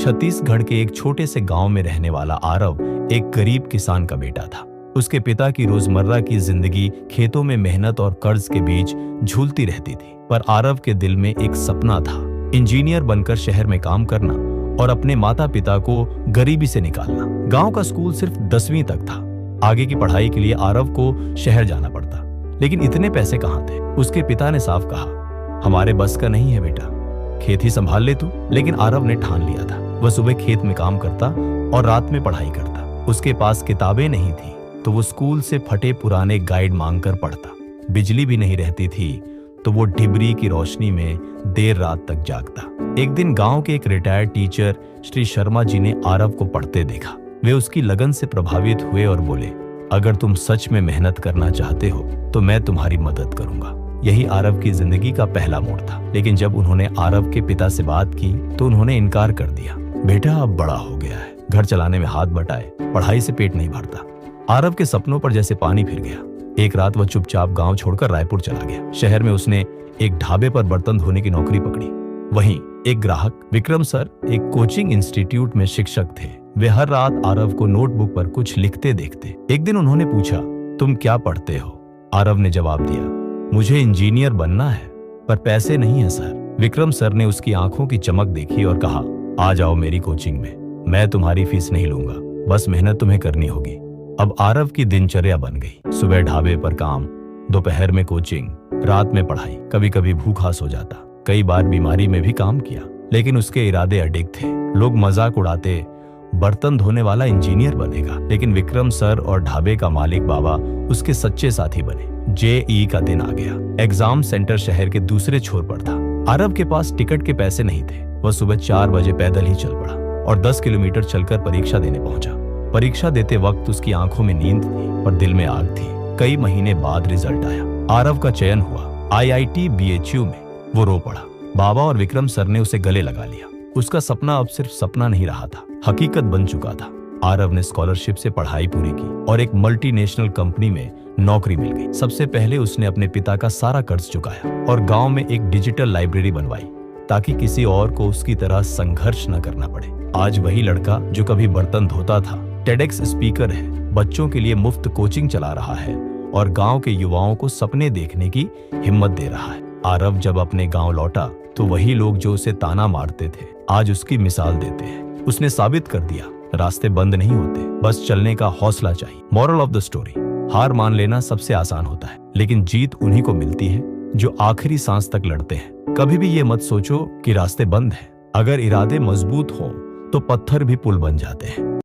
छत्तीसगढ़ के एक छोटे से गांव में रहने वाला आरव एक गरीब किसान का बेटा था। उसके पिता की रोजमर्रा की जिंदगी खेतों में मेहनत और कर्ज के बीच झूलती रहती थी, पर आरव के दिल में एक सपना था, इंजीनियर बनकर शहर में काम करना और अपने माता पिता को गरीबी से निकालना। गांव का स्कूल सिर्फ 10वीं तक था। आगे की पढ़ाई के लिए आरव को शहर जाना पड़ता, लेकिन इतने पैसे कहाँ थे। उसके पिता ने साफ कहा, हमारे बस का नहीं है बेटा, खेत ही संभाल ले तू। लेकिन आरव ने ठान लिया था, वह सुबह खेत में काम करता और रात में पढ़ाई करता। उसके पास किताबें नहीं थी तो वो स्कूल से फटे पुराने गाइड मांगकर पढ़ता। बिजली भी नहीं रहती थी तो वो डिबरी की रोशनी में देर रात तक जागता। एक दिन गांव के एक रिटायर्ड टीचर श्री शर्मा जी ने आरव को पढ़ते देखा। वे उसकी लगन से प्रभावित हुए और बोले, अगर तुम सच में मेहनत करना चाहते हो तो मैं तुम्हारी मदद करूंगा। यही आरव की जिंदगी का पहला मोड़ था। लेकिन जब उन्होंने आरव के पिता से बात की तो उन्होंने इनकार कर दिया। बेटा अब बड़ा हो गया है, घर चलाने में हाथ बटाए, पढ़ाई से पेट नहीं भरता। आरव के सपनों पर जैसे पानी फिर गया। एक रात वह चुपचाप गांव छोड़कर रायपुर चला गया। शहर में उसने एक ढाबे पर बर्तन धोने की नौकरी पकड़ी। वहीं एक ग्राहक विक्रम सर एक कोचिंग इंस्टीट्यूट में शिक्षक थे। वे हर रात आरव को नोटबुक पर कुछ लिखते देखते। एक दिन उन्होंने पूछा, तुम क्या पढ़ते हो? आरव ने जवाब दिया, मुझे इंजीनियर बनना है पर पैसे नहीं है सर। विक्रम सर ने उसकी आंखों की चमक देखी और कहा, आ जाओ मेरी कोचिंग में, मैं तुम्हारी फीस नहीं लूंगा, बस मेहनत तुम्हें करनी होगी। अब आरव की दिनचर्या बन गई। सुबह ढाबे पर काम, दोपहर में कोचिंग, रात में पढ़ाई। कभी कभी भूखा सो जाता, कई बार बीमारी में भी काम किया, लेकिन उसके इरादे अडिग थे। लोग मजाक उड़ाते, बर्तन धोने वाला इंजीनियर बनेगा, लेकिन विक्रम सर और ढाबे का मालिक बाबा उसके सच्चे साथी बने। जेईई का दिन आ गया। एग्जाम सेंटर शहर के दूसरे छोर पर था। आरव के पास टिकट के पैसे नहीं थे। वह सुबह 4 बजे पैदल ही चल पड़ा और 10 किलोमीटर चलकर परीक्षा देने पहुंचा। परीक्षा देते वक्त उसकी आंखों में नींद थी और दिल में आग थी। कई महीने बाद रिजल्ट आया। आरव का चयन हुआ IIT BHU में। वो रो पड़ा। बाबा और विक्रम सर ने उसे गले लगा लिया। उसका सपना अब सिर्फ सपना नहीं रहा था, हकीकत बन चुका था। आरव ने स्कॉलरशिप से पढ़ाई पूरी की और एक मल्टीनेशनल कंपनी में नौकरी मिल गई। सबसे पहले उसने अपने पिता का सारा कर्ज चुकाया और गांव में एक डिजिटल लाइब्रेरी बनवाई ताकि किसी और को उसकी तरह संघर्ष न करना पड़े। आज वही लड़का जो कभी बर्तन धोता था TEDx स्पीकर है, बच्चों के लिए मुफ्त कोचिंग चला रहा है और गांव के युवाओं को सपने देखने की हिम्मत दे रहा है। आरव जब अपने गांव लौटा तो वही लोग जो उसे ताना मारते थे आज उसकी मिसाल देते हैं। उसने साबित कर दिया, रास्ते बंद नहीं होते, बस चलने का हौसला चाहिए। मॉरल ऑफ द स्टोरी, हार मान लेना सबसे आसान होता है, लेकिन जीत उन्हीं को मिलती है जो आखिरी सांस तक लड़ते हैं। कभी भी ये मत सोचो कि रास्ते बंद हैं। अगर इरादे मजबूत हों तो पत्थर भी पुल बन जाते हैं।